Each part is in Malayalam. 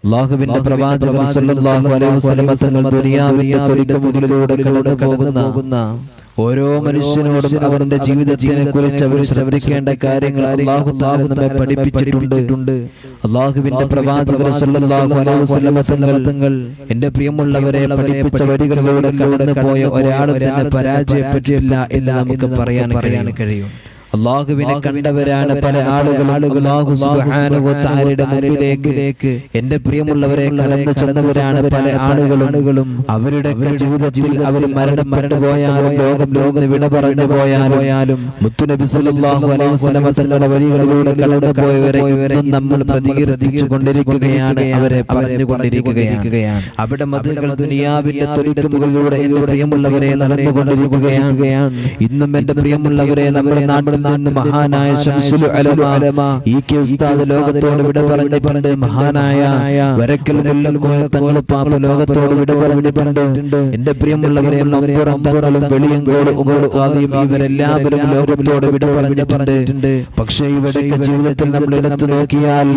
അല്ലാഹുവിന്റെ പ്രവാചകൻ സല്ലല്ലാഹു അലൈഹി വസല്ലം തങ്ങൾ ദുനിയാവിന്റെ തൊലിക്കമുകളിലൂടെ കടന്നു പോകുന്ന ഓരോ മനുഷ്യനോടും അവരുടെ ജീവിതത്തിനെ കുറിച്ച് അവർ ശ്രദ്ധിക്കേണ്ട കാര്യങ്ങൾ അല്ലാഹു തആല നമ്മെ പഠിപ്പിച്ചിട്ടുണ്ട്. അല്ലാഹുവിന്റെ പ്രവാചകൻ സല്ലല്ലാഹു അലൈഹി വസല്ലം തങ്ങൾ എന്റെ പ്രിയമുള്ളവരെ പഠിപ്പിച്ച വരികളിലൂടെ കടന്നു പോയ ഒരാളും തന്നെ പരാജയപ്പെട്ടില്ല എന്ന് നമുക്ക് പറയാൻ കഴിയും. അല്ലാഹുവിനെ കണ്ടവരാണ് പല ആളുകളും അല്ലാഹു സുബ്ഹാനഹു വ തആലയുടെ മുമ്പിലേക്ക് എന്റെ പ്രിയമുള്ളവരെ കടന്നു ചെന്നവരാണ് പല ആളുകളും. അവരുടെ ജീവിതത്തിൽ അവർ മരണപ്പെട്ടു പോയാലും ലോകം വിട പറഞ്ഞു പോയാലും മുത്തുനബി സല്ലല്ലാഹു അലൈഹി വസല്ലം തങ്ങളുടെ വഴികളിലൂടെ കടന്നു പോയവരെ നമ്മൾ പ്രതികരിച്ചു കൊണ്ടിരിക്കുകയാണ്, അവരെ പറഞ്ഞുകൊണ്ടിരിക്കുകയാണ്. അവിടെ മതങ്ങൾ ദുനിയാവിന്റെ തൊലിക്കമുകളിലൂടെ എന്റെ പ്രിയമുള്ളവരെ നടന്നുകൊണ്ടിരിക്കുകയാണ്. ഇന്നും എന്റെ പ്രിയമുള്ളവരെ നമ്മുടെ നാട്ടിൽ മഹാനായ ശംസുൽ ഉലമ ഇ.കെ. ഉസ്താദ് ലോകത്തോട് വിട പറഞ്ഞിട്ടുണ്ട്. മഹാനായ വരക്കൽ മുല്ലക്കോയ തങ്ങൾ പാപ്പ ലോകത്തോട് വിട പറഞ്ഞിട്ടുണ്ട്. എന്റെ പ്രിയമുള്ളവരെ മമ്പുറം തങ്ങളും വെളിയങ്കോട് ഉമർ ഖാദിയും ഇവരെല്ലാവരും ലോകത്തോട് വിട പറഞ്ഞിട്ടുണ്ട്. പക്ഷേ ഇവരുടെയൊക്കെ ജീവിതത്തിൽ നമ്മൾ എടുത്തു നോക്കിയാൽ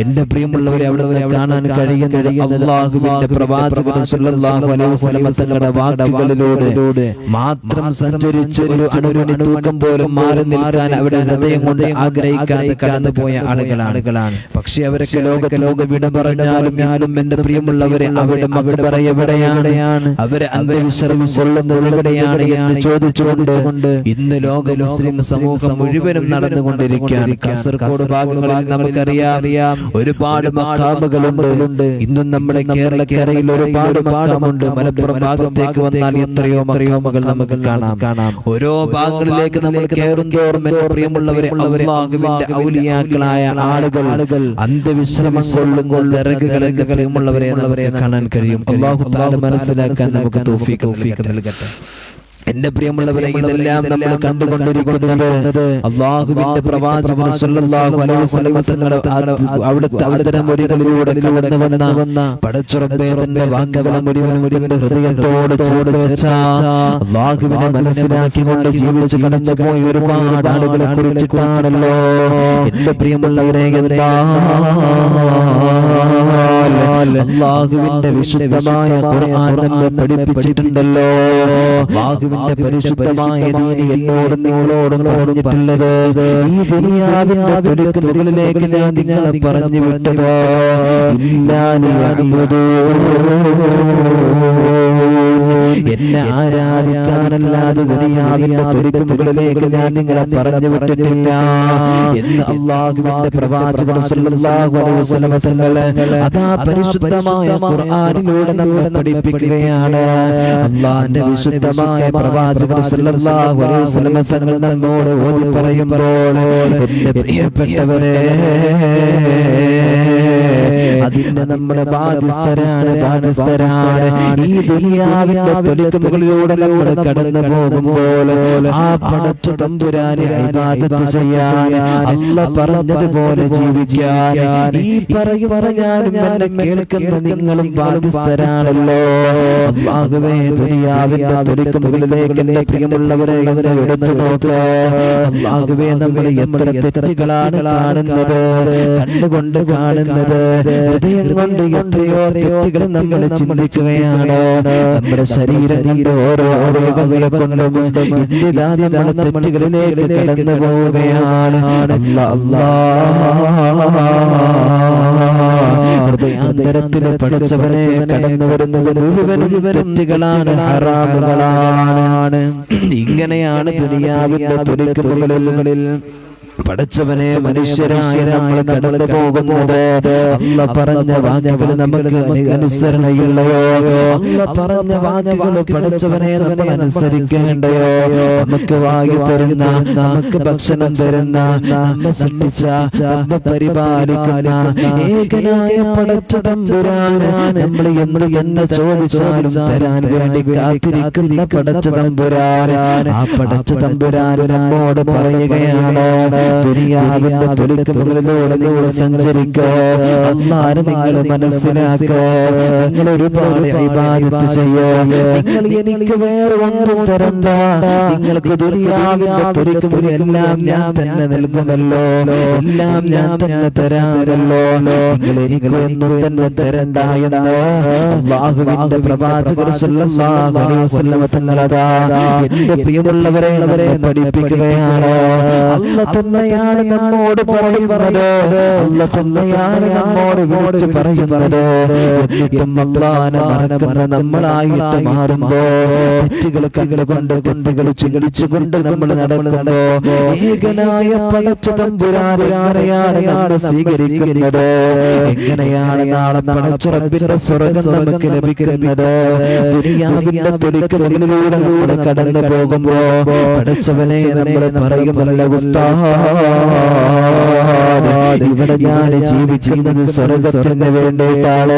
എന്റെ പ്രിയമുള്ളവരെ അവിടെ കാണാൻ കഴിയുന്നത് അല്ലാഹുവിന്റെ പ്രവാചകൻ സല്ലല്ലാഹു അലൈഹി വസല്ലം തങ്ങളുടെ വാക്കുകളിലൂടെ മാത്രം സഞ്ചരിച്ച് ഒരു അണുവിന് തൂക്കം പോലും മാറി നിൽക്കാൻ അവിടെ ഹൃദയം കൊണ്ട് ആഗ്രഹിക്കാതെ കടന്നുപോയ ആളുകളാണ്. പക്ഷെ അവരൊക്കെ ലോക വിട പറഞ്ഞാലും ഇന്നും എന്റെ പ്രിയമുള്ളവരെ അവിടെ മക്ബറ എവിടെയാണ്, അവരെ അന്ത്യവിശ്രമം കൊള്ളുന്നത് എവിടെയാണ് എന്ന് ചോദിച്ചുകൊണ്ട് ഇന്ന് ലോക മുസ്ലിം സമൂഹം മുഴുവനും നടന്നുകൊണ്ടിരിക്കുകയാണ്. കാസർഗോഡ് ഭാഗങ്ങളിൽ നമുക്കറിയാം ഒരുപാട് മഖാമുകളുണ്ട്. ഇന്നും നമ്മുടെ കേരളക്കരയിൽ ഒരുപാട് മഖാമുണ്ട്. മലപ്പുറം ഭാഗത്തേക്ക് വന്നാൽ എത്രയോ മഖാമുകൾ നമുക്ക് കാണാം. ഓരോ ഭാഗങ്ങളിലേക്ക് നമ്മൾ കയറുന്തോറും പ്രിയമുള്ളവരെ അല്ലാഹുവിന്റെ ഔലിയാക്കളായ ആളുകൾ അന്ത്യവിശ്രമം കൊള്ളുന്ന ദർഗകൾ എന്റെ പ്രിയമുള്ളവരെ നമുക്ക് കാണാൻ കഴിയും. അല്ലാഹു തആല മനസ്സിലാക്കാൻ നമുക്ക് തൗഫീഖ് നൽകട്ടെ. എന്റെ പ്രിയമുള്ളവരെ ഇതെല്ലാം നമ്മൾ കണ്ടുകൊണ്ടിരിക്കുന്നത് അല്ലാഹുവിന്റെ പ്രവാചകൻ സല്ലല്ലാഹു അലൈഹി വസല്ലം തങ്ങളുടെ അവിടുത്തെ അവതരണമൊഴികളിലൂടെ കടന്നു വന്ന പടച്ചുറപ്പേ തന്റെ വാക്കുകളെ മുഴുവനും ഇതിന്റെ ഹൃദയത്തോട് ചേർത്ത് വെച്ച അല്ലാഹുവിനെ മനസ്സിലാക്കിക്കൊണ്ട് ജീവിച്ച് കടന്നു പോയ ഒരുപാട് ആളുകളെ കുറിച്ചിട്ടാണല്ലോ എന്റെ പ്രിയമുള്ളവരെ അല്ലാഹുവിന്റെ വിശുദ്ധമായ ഖുർആൻ നമ്മെ പഠിപ്പിച്ചിട്ടുണ്ടല്ലോ. അല്ലാഹുവിന്റെ പരിശുദ്ധമായ ദീൻ എന്നോടും നിങ്ങളോടും പറഞ്ഞിട്ടുള്ളത് ഈ ദുനിയാവിന്റെ തൊലിക്ക് മുകളിലേക്ക് ഞാൻ നിങ്ങളെ പറഞ്ഞു വിട്ടത് എന്നെ ആരാധിക്കാനല്ലാതെ ദുനിയാവിന്റെ തൊലിക്ക് മുകളിലേക്ക് ഞാൻ നിങ്ങളെ പറഞ്ഞു വിട്ടിട്ടില്ല എന്ന് അല്ലാഹുവിന്റെ പ്രവാചകൻ സല്ലല്ലാഹു അലൈഹി വസല്ലം തങ്ങൾ അതാ പരിശുദ്ധമായ ഖുർആനിലൂടെ നമ്മെ പഠിപ്പിക്കുകയാണ്. അല്ലാഹുവിന്റെ വിശുദ്ധമായ പ്രവാചകൻ സല്ലല്ലാഹു അലൈഹി വസല്ലം തങ്ങൾ നമ്മോട് ഓതി പറയുമ്പോൾ എന്റെ പ്രിയപ്പെട്ടവരെ അതിന്റെ നമ്മുടെ ബാധ്യസ്ഥരാണ്. ഈ ദുനിയാവിന്റെ തൊലിക്ക് മുകളിലൂടെ നമ്മൾ കടന്നു പോകുമ്പോൾ ആ പടച്ച തമ്പുരാനെ ഇബാദത്ത് ചെയ്യാൻ അല്ലാഹ് പറഞ്ഞതുപോലെ ജീവിക്കാൻ ഈ പറഞ്ഞാലും എന്നെ കേൾക്കുന്ന നിങ്ങളും ബാധ്യസ്ഥരാണല്ലോ. അല്ലാഹുവേ ദുനിയാവിന്റെ തൊലിക്ക് മുകളിലേക്ക് എന്റെ പ്രിയമുള്ളവരെ എടുത്തു നോക്കുക. അല്ലാഹുവേ നമ്മൾ എത്ര തെറ്റുകളാണ് കാണുന്നത്, കണ്ണുകൊണ്ട് കാണുന്നത്, ഹൃദയം കൊണ്ട് എത്രയോ തെറ്റുകൾ നമ്മൾ ചിന്തിക്കുകയാണ്. നമ്മുടെ ശരീരം കൊണ്ട് ഓരോ അവയവങ്ങളെ കൊണ്ടും ഇന്നിതാ നമ്മുടെ തെറ്റുകളിലേക്ക് കടന്നു പോവുകയാണ്. ഹൃദയാന്തരത്തിന് പഠിച്ചവനെ കടന്നു വരുന്നത് മുഴുവനും തെറ്റുകളാണ്, ഹറാമുകളാണ്. ഇങ്ങനെയാണ് ദുനിയാവിന്റെ തൊലിക്ക് മുകളിൽ പടച്ചവനെ മനുഷ്യരായ നമ്മൾ കടന്നു പോകുന്നത്. അല്ലാഹ് പറഞ്ഞ വാക്കുകൾ നമുക്ക് അനുസരണയില്ലയോ? അല്ലാഹ് പറഞ്ഞ വാക്കുകൾ പടച്ചവനെ നമ്മൾ അനുസരിക്കേണ്ടയോ? നമുക്ക് വായു തരുന്ന, നമുക്ക് ഭക്ഷണം തരുന്ന, നമ്മെ സൃഷ്ടിച്ച, നമ്മെ പരിപാലിക്കുന്ന ഏകനായ പടച്ച തമ്പുരാന് നമ്മൾ എന്ത് തന്നെ ചോദിച്ചാലും തരാൻ വേണ്ടി കാത്തിരിക്കുന്ന പടച്ച തമ്പുരാന്, ആ പടച്ച തമ്പുരാന് നമ്മോട് പറയുകയാണ് ദുനിയാവിന്റെ തൊലിക്ക് മുകളിലൂടെ നിങ്ങൾ സഞ്ചരിക്കുക. അല്ലാഹുവിനെ നിങ്ങൾ മനസ്സിലാക്കുക. നിങ്ങൾ ഒരുപാട് ഇബാദത്ത് ചെയ്യുക. നിങ്ങൾ എനിക്ക് വേറെ ഒന്നും തരണ്ട. നിങ്ങൾക്ക് ദുനിയാവിന്റെ തൊലിക്ക് മുകളിൽ എല്ലാം ഞാൻ തന്നെ നൽകുമല്ലോ, എല്ലാം ഞാൻ തന്നെ തരാമല്ലോ. നിങ്ങൾ എനിക്ക് ഒന്നും തന്നെ തരണ്ട എന്ന് അല്ലാഹുവിന്റെ പ്രവാചകർ സല്ലല്ലാഹു അലൈഹി വസല്ലം തങ്ങളതാ എന്റെ പ്രിയമുള്ളവരെ നമ്മെ പഠിപ്പിക്കുകയാണ്. അല്ലാഹു തന്നെയാണ് നമ്മോട് പറയുന്നത്, അല്ലാഹു തന്നെയാണ് നമ്മോട് വിളിച്ച് പറയുന്നത്. എന്നിട്ടും അല്ലാഹുവിനെ മറക്കുന്ന നമ്മളായിട്ട് മാറുമ്പോ, തെറ്റുകൾ കണ്ടുകൊണ്ട് തെറ്റുകൾ ചിന്തിച്ചുകൊണ്ട് നമ്മൾ നടക്കുമ്പോ, ഏകനായ പടച്ച തമ്പുരാൻ എങ്ങനെയാണ് നമ്മൾ സ്വീകരിക്കുന്നത്? എങ്ങനെയാണ് നാളെ പടച്ച റബ്ബിന്റെ സ്വർഗ്ഗം നമുക്ക് ലഭിക്കുന്നത്? ദുനിയാവിന്റെ തൊലിക്ക് മുകളിലൂടെ നമ്മൾ കടന്നു പോകുമ്പോ പടച്ചവനെ നമ്മൾ പറയുമല്ല, ഉസ്താദ് ഇവിടെ ഞാൻ ജീവിക്കുന്നത് സ്വർഗ്ഗത്തിന് വേണ്ടിയിട്ടാണ്,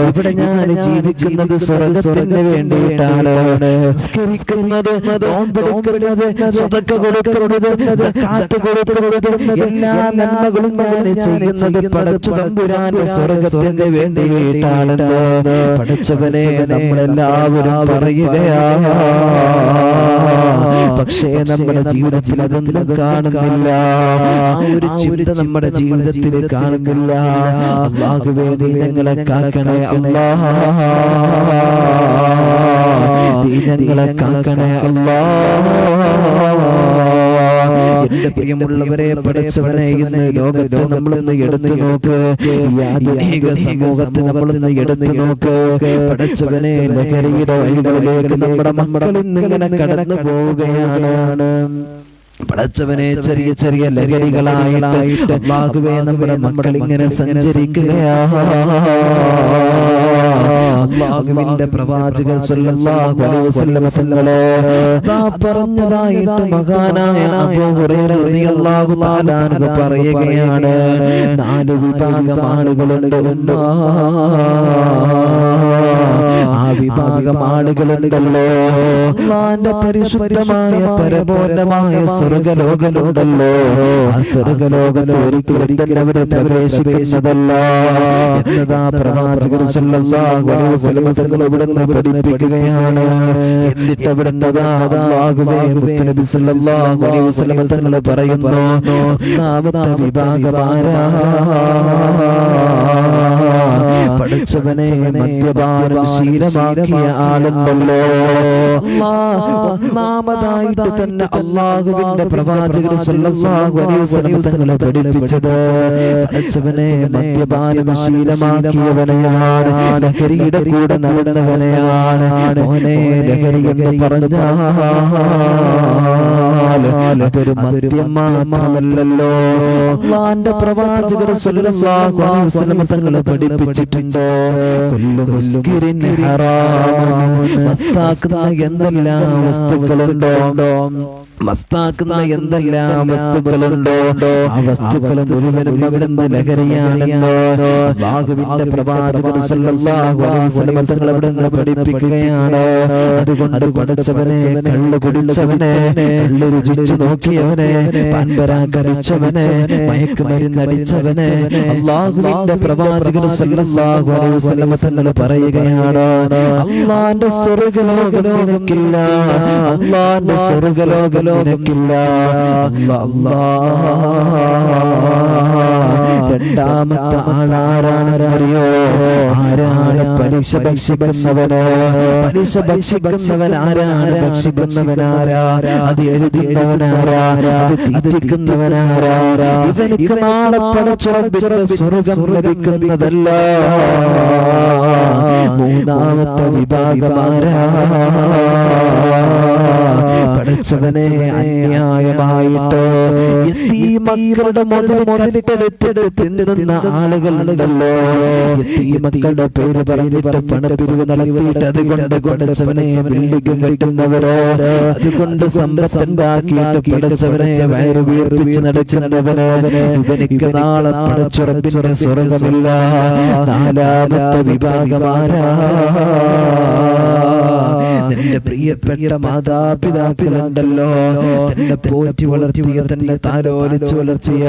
ഇവിടെ ഞാൻ ജീവിക്കുന്നത് സ്വർഗ്ഗത്തിന് വേണ്ടിയിട്ടാണ്. നിസ്കരിക്കുന്നത്, നോമ്പെടുക്കുന്നത്, സദഖ കൊടുക്കുന്നത്, സക്കാത്ത് കൊടുക്കുന്നത്, എല്ലാ നന്മകളും ഞാൻ ചെയ്യുന്നത് പടച്ച തമ്പുരാന്റെ സ്വർഗ്ഗത്തിന് വേണ്ടിയിട്ടാണെന്ന് പടച്ചവനെ നമ്മളെല്ലാവരും പറയുകയാണ്. പക്ഷേ നമ്മുടെ ജീവിതത്തിൽ അതൊന്നും കാണുന്നില്ല. ആ ഒരു ചിന്ത നമ്മുടെ ജീവിതത്തിൽ കാണുന്നില്ല. അല്ലാഹുവേ നീ ഞങ്ങളെ കാക്കണേ അല്ലാഹ്, നീ ഞങ്ങളെ കാക്കണേ അല്ലാഹ്. എന്റെ പ്രിയമുള്ളവരെ, പടച്ചവനെ ഇന്ന് ലോകത്തെ നമ്മളൊന്ന് എടുത്തു നോക്ക്, ആധുനിക സമൂഹത്തെ നമ്മളൊന്ന് എടുത്തു നോക്ക്. പടച്ചവനെ ലഹരിയുടെ വഴികളിലേക്ക് നമ്മുടെ മക്കൾ ഇന്നിങ്ങനെ കടന്നു പോവുകയാണ്. പടച്ചവനെ ചെറിയ ചെറിയ ലഹരികളായിട്ട് അല്ലാഹുവേ നമ്മുടെ മക്കൾ ഇങ്ങനെ സഞ്ചരിക്കുകയാണ്. അല്ലാഹുവിന്റെ പ്രവാചകൻ സല്ലല്ലാഹു അലൈഹി വസല്ലം തങ്ങളെ പറഞ്ഞതായിട്ട് മഹാനായ അബൂ ഹുറൈറ റളിയല്ലാഹു തആല അൻഹു പറയുകയാണ്, 4 വിഭാഗം ആളുകളുണ്ട് ഉമ്മ. ആ വിഭാഗം ആളുകളുണ്ടല്ലോ, അല്ലാഹുവിന്റെ പരിശുദ്ധമായ പരമോന്നതമായ സ്വർഗ്ഗലോകമുണ്ടല്ലോ, ആ സ്വർഗ്ഗലോകത്ത് ഒരിക്കലും തന്നെ അവരെ പ്രവേശിക്കുന്നതല്ല എന്നതാ പ്രവാചകൻ സല്ലല്ലാഹു അലൈഹി വസല്ലം തങ്ങൾ ഇവിടുന്ന് പഠിപ്പിക്കുകയാണ്. എന്നിട്ട് അവിടുന്ന് അല്ലാഹുവേ മുത്തുനബി സല്ലല്ലാഹു അലൈഹി വസല്ലം തങ്ങൾ പറയുന്നു, ഒന്നാമത്തെ വിഭാഗം ആരാ? പടച്ചവനെ മദ്യപാനം ശീലമാക്കിയ ആളുണ്ടല്ലോ. ഒന്നാമതായിട്ട് തന്നെ അല്ലാഹുവിന്റെ പ്രവാചകൻ സല്ലല്ലാഹു അലൈഹി വസല്ലം തങ്ങളെ പഠിപ്പിച്ചത് പടച്ചവനെ മദ്യപാനം ശീലമാക്കിയവനെയാണ്, ലഹരിയുടെ കൂടെ നടന്നവനെയാണ്. മോനെ, ലഹരി എന്ന് പറഞ്ഞാൽ അതൊരു മദ്യം മാത്രമല്ലോ. അല്ലാഹുവിന്റെ പ്രവാചകൻ സല്ലല്ലാഹു അലൈഹി വസല്ലം തങ്ങളെ പഠിപ്പിച്ചിട്ടുണ്ട്, കുല്ലു മുസ്കിരിൻ ഹറാം. മസ്താക്കുന്ന എന്തെല്ലാം വസ്തുക്കളുണ്ടോ, മസ്താക്കുന്ന എന്തെല്ലാം വസ്തുക്കളുണ്ടോ, ആ വസ്തുക്കൾ മുഴുവനും അവിടുന്ന് ലഹരിയാണെന്ന് അല്ലാഹുവിന്റെ പ്രവാചകൻ സല്ലല്ലാഹു അലൈഹി വസല്ലം തങ്ങൾ അവിടുന്ന് പഠിപ്പിക്കുകയാണ്. അതുകൊണ്ട് പടച്ചവനെ, കള്ളു കുടിച്ചവനെ, കള്ളു രുചിച്ചു നോക്കിയവനെ, പാൻപരാ കഴിച്ചവനെ, മയക്കുമരുന്ന് അടിച്ചവനെ അല്ലാഹുവിന്റെ പ്രവാചകൻ സല്ലല്ലാഹു അലൈഹി വസല്ലം തങ്ങൾ പറയുകയാണ്, അല്ലാഹുവിന്റെ സ്വർഗ്ഗലോകം നിനക്കില്ല, അല്ലാഹുവിന്റെ സ്വർഗ്ഗലോകം നിനക്കില്ല. രണ്ടാമത്തെ ആളാരാണെന്നറിയോ? ആരാണ് പലിശ ഭക്ഷിക്കുന്നവന്? പലിശ ഭക്ഷിക്കുന്നവൻ ആരാണ്? ഭക്ഷിക്കുന്നവനാരാ? അത് എഴുതുന്നവനാരാ? അത് തീറ്റിക്കുന്നവനാരാ? ഇവനിക്ക് നാളെ പടച്ച റബ്ബിന്റെ സ്വർഗ്ഗം ലഭിക്കുന്നതല്ല. മൂന്നാമത്തെ വിഭാഗമാരാ? പടച്ചവനെ അന്യായമായിട്ട് യതീമക്കളുടെ മുതൽ കട്ടെടുത്തിട്ട് തിന്നുന്ന ആളുകളുണ്ടല്ലോ. യതീമക്കളുടെ പേര് പറഞ്ഞിട്ട് പണപ്പിരിവ് നടത്തിയിട്ട് അതുകൊണ്ട് പടച്ചവനെ ബിൽഡിംഗ് കെട്ടുന്നവരോ, അതുകൊണ്ട് സമ്പത്തുണ്ടാക്കിയിട്ട് പടച്ചവനെ വയറ് വീർപ്പിച്ച് നടക്കുന്നവന് ഇവനിക്ക് നാളെ പടച്ച റബ്ബിന്റെ സ്വർഗ്ഗമില്ല. നാലാമത്തെ വിഭാഗമാരാ? നിന്റെ പ്രിയപ്പെട്ട മാതാ മാതാപിതാക്കളുണ്ടല്ലോ, തന്നെ പോറ്റി വളർത്തിയ, തന്നെ താലോലിച്ച് വളർത്തിയ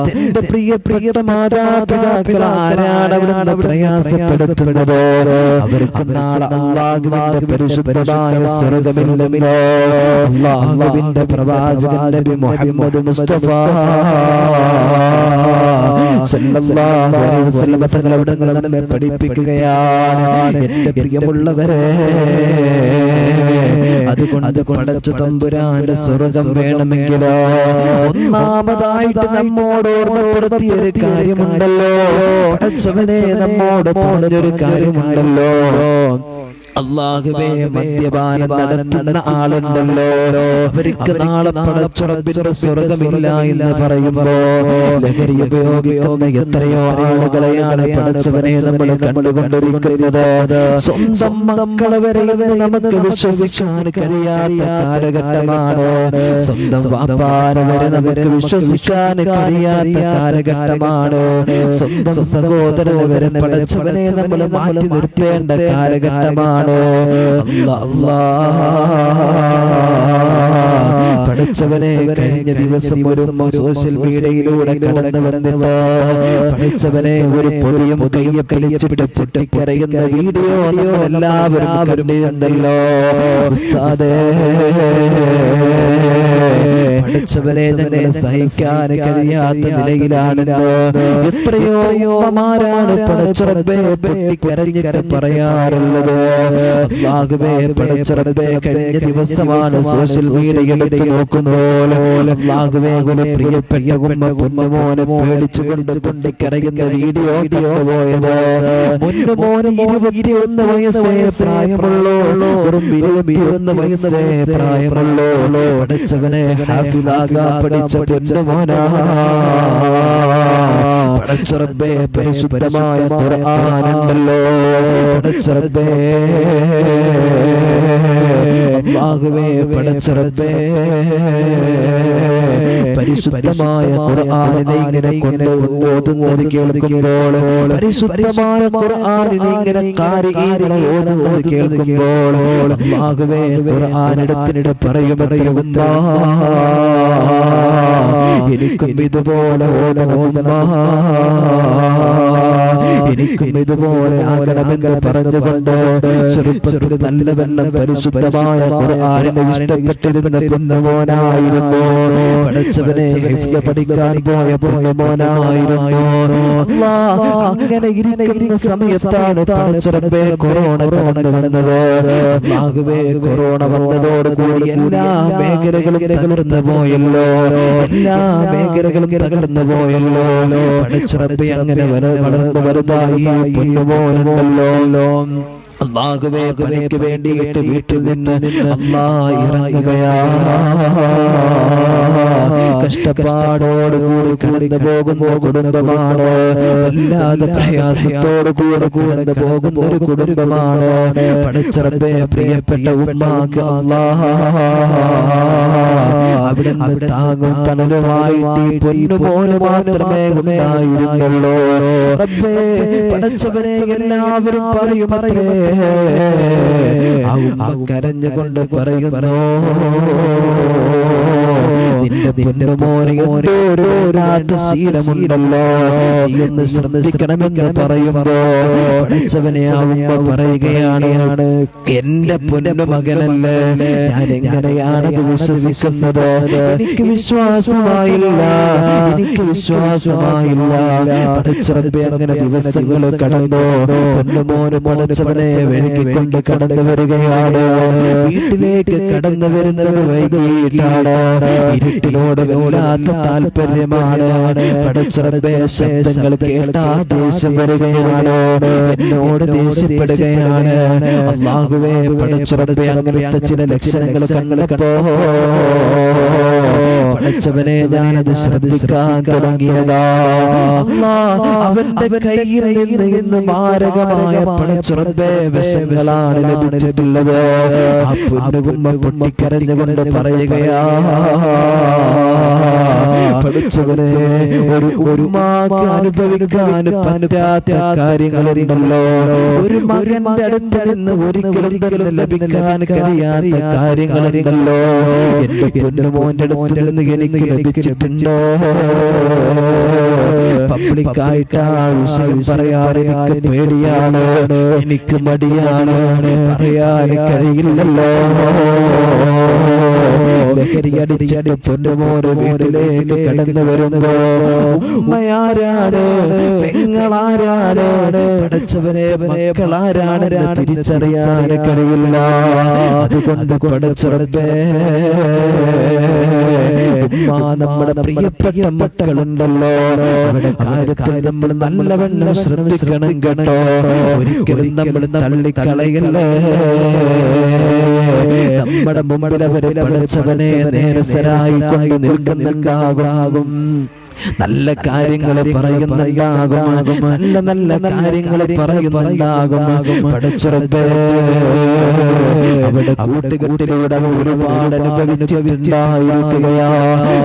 തന്റെ പ്രിയപ്പെട്ട മാതാപിതാക്കൾ ആരാണ് അവിടുന്ന് പ്രയാസപ്പെടുത്തുന്നത്? അവർക്ക് നാളെ അല്ലാഹുവിന്റെ പരിശുദ്ധമായ സ്വർഗ്ഗമില്ലെന്നോ അല്ലാഹുവിന്റെ പ്രവാചകൻ നബി മുഹമ്മദ് മുസ്തഫ സല്ലല്ലാഹു അലൈഹി വസല്ലം തങ്ങൾ അവിടുന്ന് നമ്മെ പഠിപ്പിക്കുകയാണ്. എന്റെ പ്രിയമുള്ളവരെ, അതുകൊണ്ട് പടച്ച തമ്പുരാന്റെ സ്വർഗ്ഗം വേണമെങ്കിലോ ഒന്നാമതായിട്ട് നമ്മോട് ഓർമ്മപ്പെടുത്തിയ ഒരു കാര്യമുണ്ടല്ലോ, പടച്ചവനെ നമ്മോട് പറഞ്ഞൊരു കാര്യമുണ്ടല്ലോ. അല്ലാഹുവേ, മദ്യപാനം നടത്തുന്ന ആളുണ്ടല്ലോ, അവർക്ക് നാളെ പടച്ചുറപ്പിന്റെ സ്വർഗമില്ല എന്ന് പറയുമ്പോ ലഹരി ഉപയോഗിക്കുന്ന എത്രയോ ആളുകളെയാണ് പടച്ചവനെ നമ്മൾ കണ്ടുകൊണ്ടിരിക്കുന്നത്. സ്വന്തം മക്കളെ വരെ നമുക്ക് വിശ്വസിക്കാൻ കഴിയാത്ത കാലഘട്ടമാണ്. സ്വന്തം വാപ്പാനെ വരെ നമുക്ക് വിശ്വസിക്കാൻ കഴിയാത്ത കാലഘട്ടമാണ്. സ്വന്തം സഹോദരനെ വരെ പടച്ചവനെ നമ്മൾ മാറ്റി നിർത്തേണ്ട കാലഘട്ടമാണ്. പഠിച്ചവനെ, കഴിഞ്ഞ ദിവസം ഒരു സോഷ്യൽ മീഡിയയിലൂടെ കടന്നു വന്നിട്ട് പഠിച്ചവനെ ഒരു പൊടിയും കയ്യെ പിടിച്ചിട്ട് പൊട്ടിക്കരയുന്ന വീഡിയോ എല്ലാവരും കണ്ടിരുന്നല്ലോ. ഉസ്താദേ, പഠിച്ചവനെ ഞങ്ങൾ സഹിക്കാൻ കഴിയാത്ത നിലയിലാണെന്ന് എത്രയോ ഉമ്മമാരാണ് പടച്ചറബേ പൊട്ടിക്കരഞ്ഞിട്ട് പറയാറുള്ളത്. അല്ലാഹുവേ, പടച്ചറബേ, കഴിഞ്ഞ ദിവസമാണ് സോഷ്യൽ മീഡിയ എടുത്ത് നോക്കുമ്പോൾ അല്ലാഹുവേ ഒരു പ്രിയപ്പെട്ട ഉമ്മ പൊന്നുമോനെ പേടിച്ചുകൊണ്ട് പൊട്ടിക്കരയുന്ന വീഡിയോ പോയത്. പൊന്നുമോന് 21 വയസ്സേ പ്രായമുള്ളൂ, വെറും 21 വയസ്സേ പ്രായമുള്ളൂ. പഠിച്ചവനെ ഹാഫിളാകാ പഠിച്ച പൊന്നുമോനാ. പടച്ചറബേ, പരിശുദ്ധമായ ഖുർആനുണ്ടല്ലോ, പടച്ചറബേ അല്ലാഹുവേ, പടച്ചറബേ പരിശുദ്ധമായ ഖുർആനിനെ ഇങ്ങനെ കൊണ്ട് ഓതുന്നത് കേൾക്കുമ്പോൾ, പരിശുദ്ധമായ ഖുർആനിനെ ഇങ്ങനെ കാരികളെ ഓതുന്നത് കേൾക്കുമ്പോൾ അല്ലാഹുവേ, ഖുർആനെടുത്തിട്ട് പറയുമെന്ന എനിക്കും ഇതുപോലെ ഓടണമെന്ന, എനിക്കും ഇതുപോലെ ആകണമെന്ന് പറഞ്ഞുകൊണ്ട് ചെറുപ്പത്തിൽ നല്ല വെള്ളം പരിശുദ്ധമായ ഖുർആനിനെ ഇഷ്ടപ്പെട്ടിരുന്ന പൊന്നുമോനായിരുന്നു. പഠിച്ചവനെ പഠിക്കാൻ പോയ പൊന്നുമോനായിരുന്നു. അല്ലാഹ്, അങ്ങനെ ഇരിക്കുന്ന സമയത്താണ് പടച്ചറബേ കൊറോണ കടന്നു വന്നത്. അല്ലാഹുവേ, കൊറോണ വന്നതോടുകൂടി എല്ലാ മേഖലകളും തകർന്നു പോയല്ലോ, എല്ലാ മേഖലകളും തകർന്നു പോയല്ലോ. പടച്ചറബേ, അങ്ങനെ വളർന്നു വലുതായി പൊന്നുമോനുണ്ടല്ലോ. അല്ലാഹുവേ, പണിക്ക് വേണ്ടിയിട്ട് വീട്ടിൽ നിന്ന് അല്ലാഹ് ഇറങ്ങുകയാ. കഷ്ടപ്പാടോടുകൂടി കടന്നു പോകുന്ന കുടുംബമാണ്, വല്ലാതെ പ്രയാസത്തോടു കൂടെ കടന്നു പോകുന്ന ഒരു കുടുംബമാണ്. പടച്ചറബേ, പ്രിയപ്പെട്ട ഉമ്മാക്ക് അല്ലാഹ് അവിടുന്ന് താങ്ങും തണലുമായിട്ട് പൊന്നുപോലെ മാത്രമേ ഉണ്ടായിരുന്നുള്ളൂ. റബ്ബേ, പടച്ചവനെ, എല്ലാവരും പറയുമത്രേ, ആ ഉമ്മ കരഞ്ഞുകൊണ്ട് പറയുന്നു, നിന്റെ പൊന്നുമോനെ എന്തോരാത്ത ശീലമുണ്ടല്ലോ, നീ ഒന്ന് ശ്രദ്ധിക്കണമെന്ന് പറയുമ്പോ പഠിച്ചവനെ ആ ഉമ്മ പറയുകയാണ്, എന്റെ പൊന്നു മകനല്ലേ, ഞാൻ എങ്ങനെയാണത് വിശ്വസിക്കുന്നത്? എനിക്ക് വിശ്വാസമായില്ല, എനിക്ക് വിശ്വാസമായില്ല. പഠിച്ചറബേ, അങ്ങനെ ദിവസങ്ങൾ കടന്നു. പൊന്നുമോന് പഠിച്ചവനെ വെളുക്കിക്കൊണ്ട് കടന്നു വരികയാണ്. വീട്ടിലേക്ക് കടന്നു വരുന്നത് വൈകിട്ടാണ്. ഇരുട്ടിനോട് വല്ലാത്ത താല്പര്യമാണ്. പടച്ചറബേ, ശബ്ദങ്ങൾ കേട്ടാ ദേഷ്യം വരികയാണ്, എന്നോട് ദേഷ്യപ്പെടുകയാണ്. അല്ലാഹുവേ, പടച്ചറബേ, അങ്ങനത്തെ ചില ലക്ഷണങ്ങൾ കണ്ടപ്പോ പഠിച്ചവനെ ഞാനത് ശ്രദ്ധിക്കാൻ തുടങ്ങിയതാ. അവന്റെ കയ്യിൽ നിന്ന് ഇന്ന് മാരകമായ പഠിച്ചുറപ്പേ വിഷങ്ങളാണ് ലഭിച്ചിട്ടുള്ളത്. ആ പൊന്നുകുമ്മ പൊട്ടിക്കരഞ്ഞുകൊണ്ട് പറയുകയാ, പഠിച്ചവനെ ഒരു ഉമ്മാക്ക് അനുഭവിക്കാൻ പറ്റാത്ത കാര്യങ്ങളുണ്ടല്ലോ, ഒരു മകന്റെ അടുത്ത് നിന്ന് ഒരിക്കലും തന്നെ ലഭിക്കാൻ കഴിയാത്ത കാര്യങ്ങളുണ്ടല്ലോ. എന്റെ പൊന്നുമോന്റെ അടുത്ത് നിന്ന് എനിക്ക് ലഭിച്ചിട്ടുണ്ടോ? പബ്ലിക്കായിട്ട് ആ വിഷയം പറയാൻ എനിക്ക് പേടിയാണ്, എനിക്ക് മടിയാണ്, പറയാൻ കഴിയില്ലല്ലോ. ലഹരി അടിച്ചിട്ട് പൊന്നുമോന് വീട്ടിലേക്ക് കടന്നു വരുമ്പോ ഉമ്മയാരാണ്, പെങ്ങളാരാണ്, പഠിച്ചവനെ മക്കളാരാണെന്ന് തിരിച്ചറിയാൻ കഴിയില്ല. അതുകൊണ്ട് പഠിച്ചവരുടെ ഉമ്മ നമ്മുടെ പ്രിയപ്പെട്ട മക്കളുണ്ടല്ലോ, അവരുടെ കാര്യത്തിൽ നമ്മൾ നല്ലവണ്ണം ശ്രദ്ധിക്കണം കേട്ടോ. ഒരിക്കലും നമ്മൾ തള്ളിക്കളയല്ലേ. നമ്മുടെ മുമ്പിൽ അവരെ പഠിച്ചവനെ നേരസരായി കൊണ്ട് നിൽക്കുന്നുണ്ടാകും, നല്ല കാര്യങ്ങൾ പറയുന്നുണ്ടാകും, നല്ല നല്ല കാര്യങ്ങൾ പറയുന്നുണ്ടാകും. പഠിച്ചറപ്പേ അവിടെ കൂട്ടുകെട്ടിലൂടെ ഒരുപാട് അനുഭവിച്ചിട്ടുണ്ടായിരിക്കുകയാ.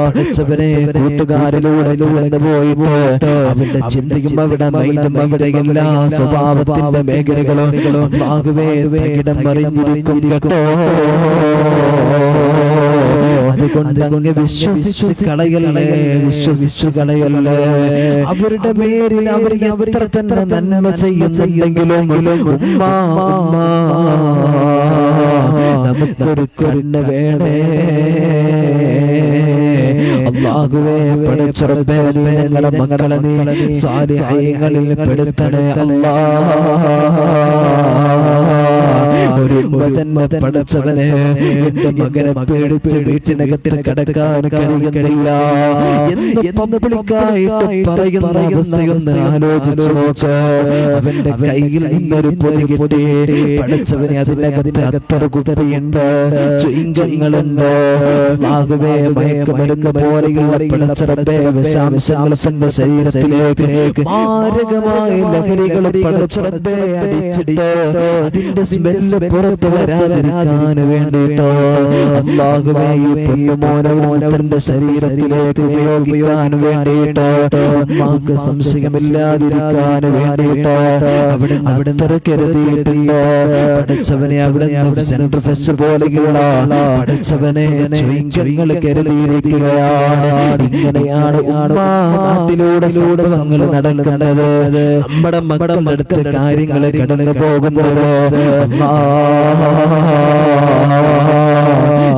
പഠിച്ചവനെ കൂട്ടുകാരിലൂടെ കടന്നു പോയിട്ട് അവന്റെ ചിന്തയും അവിടെ മൈൻഡും അവിടെ എല്ലാ സ്വഭാവത്തിന്റെ മേഖലകളും ആകുവേ ഇടം മറിഞ്ഞിരിക്കും കേട്ടോ. അതുകൊണ്ട് അങ്ങ് വിശ്വസിച്ച് കളയല്ലേ, വിശ്വസിച്ച് കളയല്ലേ. അവരുടെ പേരിൽ അവർ എത്ര തന്നെ നന്മ ചെയ്യുന്നുണ്ടെങ്കിലും ഉമ്മ നമുക്കൊരു കണ്ണ് വേണേ. അല്ലാഹുവേ പഠിച്ചറബേ ഞങ്ങളുടെ മക്കളെ നീ സാലിഹീങ്ങളിൽ പെടുത്തണേ അല്ലാഹ്. ഒരു തന്നെ പഠിച്ചവനെ എന്റെ മകനെ പേടിച്ച് വീട്ടിനകത്ത് കടക്കാൻ കഴിയുന്നില്ല എന്ന് പബ്ലിക്കായിട്ട് പറയുന്ന അവസ്ഥയൊന്ന് ആലോചിച്ചു നോക്ക്. അവന്റെ കയ്യിൽ നിന്നൊരു പൊതി കിട്ടി, പഠിച്ചവനെ അതിനകത്ത് അത്ര കുപ്പിയുണ്ട്, ചുയിങ്കങ്ങളുണ്ട്, ആകുവേ മയക്കുമരുന്ന് പോലെയുള്ള പഠിച്ചറബേ വിഷാംശങ്ങൾ തന്റെ ശരീരത്തിലേക്ക് മാരകമായ ലഹരികൾ പഠിച്ചറബേ അടിച്ചിട്ട് അതിന്റെ സ്മെല്ല് പുറത്തു വരാതിരിക്കാൻ വേണ്ടിട്ടോ അല്ലാഹുവേ ഈ പൊന്നുമോനെ തന്റെ ശരീരത്തിലേക്ക് ഉപയോഗിക്കാൻ വേണ്ടിയിട്ട് ഉമ്മാക്ക് സംശയമില്ലാതിരിക്കാൻ വേണ്ടിയിട്ട് അവിടെ കരുതിയിട്ടുണ്ട്. പഠിച്ചവനെ അവിടെ സെൻട്രൽ ഫെസ്റ്റ് പോലെയുള്ള പഠിച്ചവനെ ചുയിങ്കങ്ങൾ കരുതിയിരിക്കുകയാണ്. ഇങ്ങനെയാണ് നാട്ടിലൂടെ സംഭവങ്ങൾ നടക്കുന്നത്. നമ്മുടെ മക്കളുടെ അടുത്ത് കാര്യങ്ങൾ കടന്നു പോകുന്നത്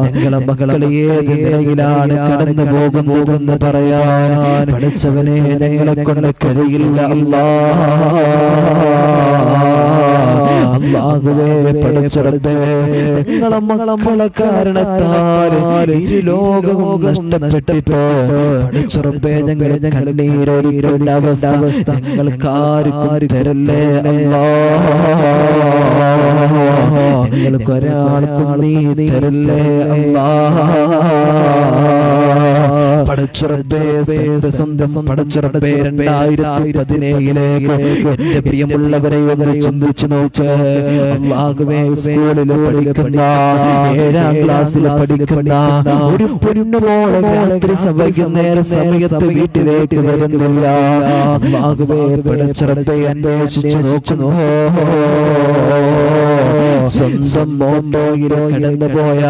ഞങ്ങളെ മക്കളെ ഏത് നിലയിലാണ് കടന്നു പോകുന്നതെന്ന് പറയാൻ പഠിച്ചവനെ ഞങ്ങളെ കൊണ്ട് കഴിയില്ല. അല്ലാഹുവേ പഠിച്ചറബേ ഞങ്ങളെ മക്കളെ കാരണത്താൽ ഇരു ലോകവും നഷ്ടപ്പെട്ടിട്ട് പഠിച്ചറബേ ഞങ്ങളെ കണ്ണീരൊലിക്കേണ്ട അവസ്ഥ ഞങ്ങൾക്കാർക്കും തരല്ലേ അല്ലാഹ്. ഞങ്ങൾക്ക് ഒരാൾക്കും നീ തരല്ലേ അല്ലാഹ്. പഠിച്ചറബേ സ്വന്തം പഠിച്ചറബേ 2017 എന്റെ പ്രിയമുള്ളവരെ ഒന്ന് ചിന്തിച്ചു നോക്ക്. അല്ലാഹുവേ സ്കൂളിൽ പഠിക്കുന്ന 7ാം ക്ലാസ്സിൽ പഠിക്കുന്ന ഒരു പൊന്നുമോളെ രാത്രി വൈകുന്നേര സമയത്ത് വീട്ടിലേക്ക് വരുന്നില്ല. അല്ലാഹുവേ പഠിച്ചറബേ അന്വേഷിച്ചു നോക്കുന്നു. സ്വന്തം ഓട്ടോയിൽ കടന്നു പോയ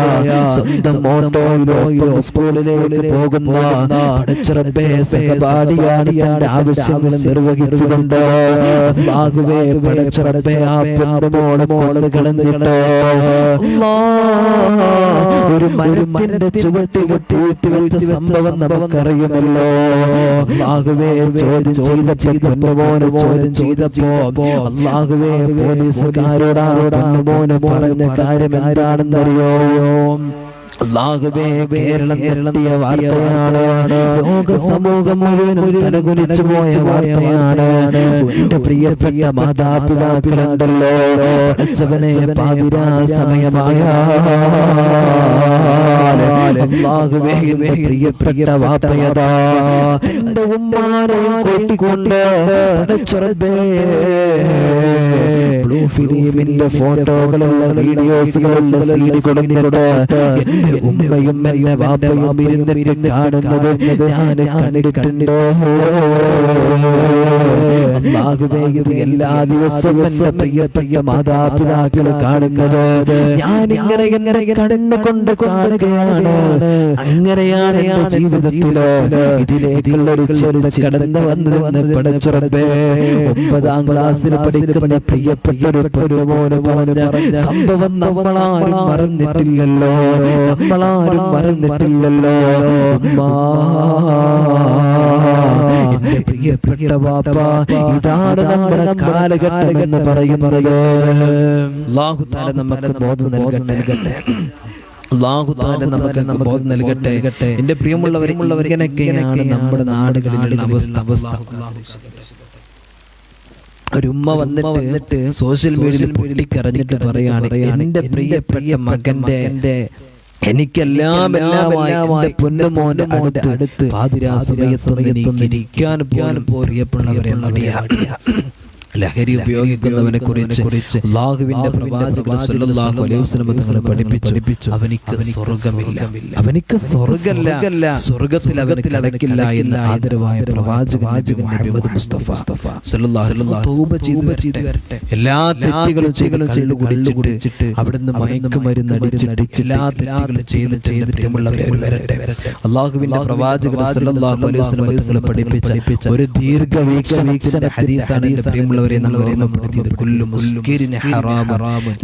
സ്വന്തം ഓട്ടോയിലോ സ്കൂളിലേക്ക് പോകുന്ന പഠിച്ചറബേ സഹപാഠിയാണ് തന്റെ ആവശ്യങ്ങൾ നിർവഹിച്ചുകൊണ്ട് അല്ലാഹുവേ പഠിച്ചറബേ ആ പൊന്നുമോളെ കൊണ്ട് കളഞ്ഞിട്ട് ഒരു മരത്തിന്റെ ചുവട്ടിൽ പൂഴ്ത്തിവെച്ച സംഭവം നമുക്കറിയുമല്ലോ. അല്ലാഹുവേ ചോദ്യം ചെയ്തപ്പോ പൊന്നുമോനെ ചോദ്യം ചെയ്തപ്പോ അല്ലാഹുവേ പോലീസുകാരോടാ പൊന്നുമോന് പറഞ്ഞ കാര്യം എന്താണെന്നറിയോ? അല്ലാഹുവേ, കേരളം ഞെട്ടിയ വാർത്തയാണ്. ലോക സമൂഹം മുഴുവനും തലകുനിച്ചു പോയ വാർത്തയാണ്. എന്റെ പ്രിയപ്പെട്ട മാതാപിതാക്കളുണ്ടല്ലോ, പഠിച്ചവനെ പാതിരാ സമയമായ അല്ലാഹുവേ, എന്റെ പ്രിയപ്പെട്ട വാപ്പയതാ എന്റെ ഉമ്മാനെയും കൂട്ടിക്കൊണ്ട് പഠിച്ചറബേ ബ്ലൂ ഫിലിമിന്റെ ഫോട്ടോകളുള്ള വീഡിയോസുകളുള്ള CD കൊടുത്തിട്ട് എന്റെ ഉമ്മയും എന്റെ വാപ്പയും ഇരുന്നിട്ട് കാണുന്നത് ഞാൻ കണ്ടിട്ടുണ്ടോ? അല്ലാഹുവേ, ഇത് എല്ലാ ദിവസവും എന്റെ പ്രിയപ്പെട്ട മാതാപിതാക്കൾ കാണുന്നത് ഞാൻ ഇങ്ങനെ എന്റെ കണ്ണുകൊണ്ട് കാണുകയാണ്. അങ്ങനെയാണ് എന്റെ ജീവിതത്തിലോ ഇതിലേക്കുള്ള ഒരു ചെറുത് കടന്നു വന്നതെന്ന് പഠിച്ചറബേ. 9ാം ക്ലാസ്സിൽ പഠിക്കുന്ന പ്രിയപ്പെട്ട ഒരു പൊന്നുമോന് പറഞ്ഞ സംഭവം നമ്മളാരും മറന്നിട്ടില്ലല്ലോ, നമ്മളാരും മറന്നിട്ടില്ലല്ലോ. എന്റെ പ്രിയപ്പെട്ട വാപ്പ, ഇതാണ് നമ്മുടെ കാലഘട്ടം എന്ന് പറയുന്നത്. അല്ലാഹു തആല നമുക്ക് ബോധം നൽകട്ടെ. അല്ലാഹു തആല നമുക്ക് ബോധം നൽകട്ടെ. എന്റെ പ്രിയമുള്ളവരെ, ഇങ്ങനെയൊക്കെയാണ് നമ്മുടെ നാടുകളിലുള്ള അവസ്ഥ. ഒരു ഉമ്മ വന്നിട്ട് സോഷ്യൽ മീഡിയയിൽ പൊട്ടിക്കരഞ്ഞിട്ട് പറയാണ്, എന്റെ പ്രിയപ്പെട്ട മകന്റെ എനിക്കെല്ലാം എല്ലാമായി എന്റെ പൊന്നുമോന്റെ അടുത്ത് പാതിരാ സമയത്തൊന്നും എനിക്ക് ഇരിക്കാൻ പോലും പ്രിയപ്പെട്ടവരെ മടിയാണ്. ലഹരി ഉപയോഗിക്കുന്നവനെ കുറിച്ച് അല്ലാഹുവിന്റെ പ്രവാചകൻ സ്വല്ലല്ലാഹു അലൈഹി വസല്ലം തങ്ങൾ പഠിപ്പിച്ചു, അവനിക്ക് സ്വർഗ്ഗമില്ല, അവനിക്ക് സ്വർഗ്ഗമില്ല, സ്വർഗ്ഗത്തിൽ അവൻ കടക്കില്ല എന്ന് ആദരവായ പ്രവാചകൻ നബി മുഹമ്മദ് മുസ്തഫ സ്വല്ലല്ലാഹു അലൈഹി വസല്ലം തൗബ ചെയ്തു വരട്ടെ. എല്ലാ തെറ്റുകളും ചെയ്ത് കള്ളു കുടിച്ചിട്ട് അവിടുന്ന് മയക്കുമരുന്ന് അടിച്ചിട്ട് എല്ലാ തെറ്റുകളും ചെയ്തിട്ട് പ്രിയമുള്ളവരെ വരട്ടെ. അല്ലാഹുവിന്റെ പ്രവാചകൻ സ്വല്ലല്ലാഹു അലൈഹി വസല്ലം തങ്ങൾ പഠിപ്പിച്ച ഒരു ദീർഘവീക്ഷണത്തിന്റെ ഹദീസാണ് എന്റെ പ്രിയമുള്ളവരെ നമ്മൾ ഓർമ്മപ്പെടുത്തിയത്. കുല്ലു മുസ്കിരിന് ഹറാം,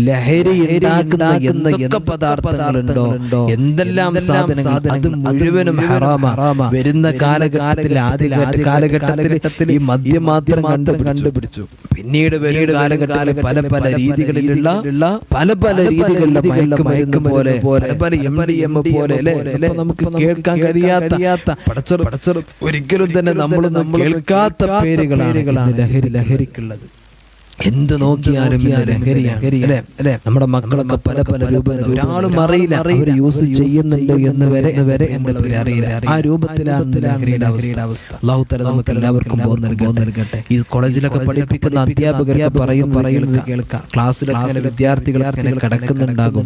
ലഹരി ഉണ്ടാക്കുന്ന എന്തൊക്കെ പദാർത്ഥങ്ങളുണ്ടോ, എന്തെല്ലാം സാധനങ്ങൾ, അത് മുഴുവനും ഹറാമ. വരുന്ന കാലഘട്ടത്തിൽ ആദ്യ കാലഘട്ടത്തിൽ ഈ മദ്യം മാത്രം കണ്ടുപിടിച്ചു. പിന്നീട് വരും കാലഘട്ടത്തിൽ പല രീതികളിലുള്ള പല രീതികളിലുള്ള മയക്കുമരുന്ന് പോലെ പല MDM പോലെ അല്ലെ നമുക്ക് കേൾക്കാൻ കഴിയാത്ത ഒരിക്കലും തന്നെ നമ്മളൊന്നും കേൾക്കാത്ത പേരുകളാണ് ലഹരിക്കുള്ളത്. എന്ത് നോക്കിയാലും ലഹരിയാണ്. നമ്മുടെ മക്കളൊക്കെ പല രൂപത്തിൽ ഒരാളും അറിയില്ല അവർ യൂസ് ചെയ്യുന്നുണ്ട് എന്ന് വരെ അറിയില്ല. ആ രൂപത്തിലാണ് ലഹരിയുടെ അവസ്ഥ. അല്ലാഹു തആല നമുക്ക് എല്ലാവർക്കും ബോധം നൽകട്ടെ. ഈ കോളേജിലൊക്കെ പഠിപ്പിക്കുന്ന അധ്യാപകർക്ക് കേൾക്കാം, ക്ലാസ്സിലൊക്കെ വിദ്യാർത്ഥികൾ കിടക്കുന്നുണ്ടാകും,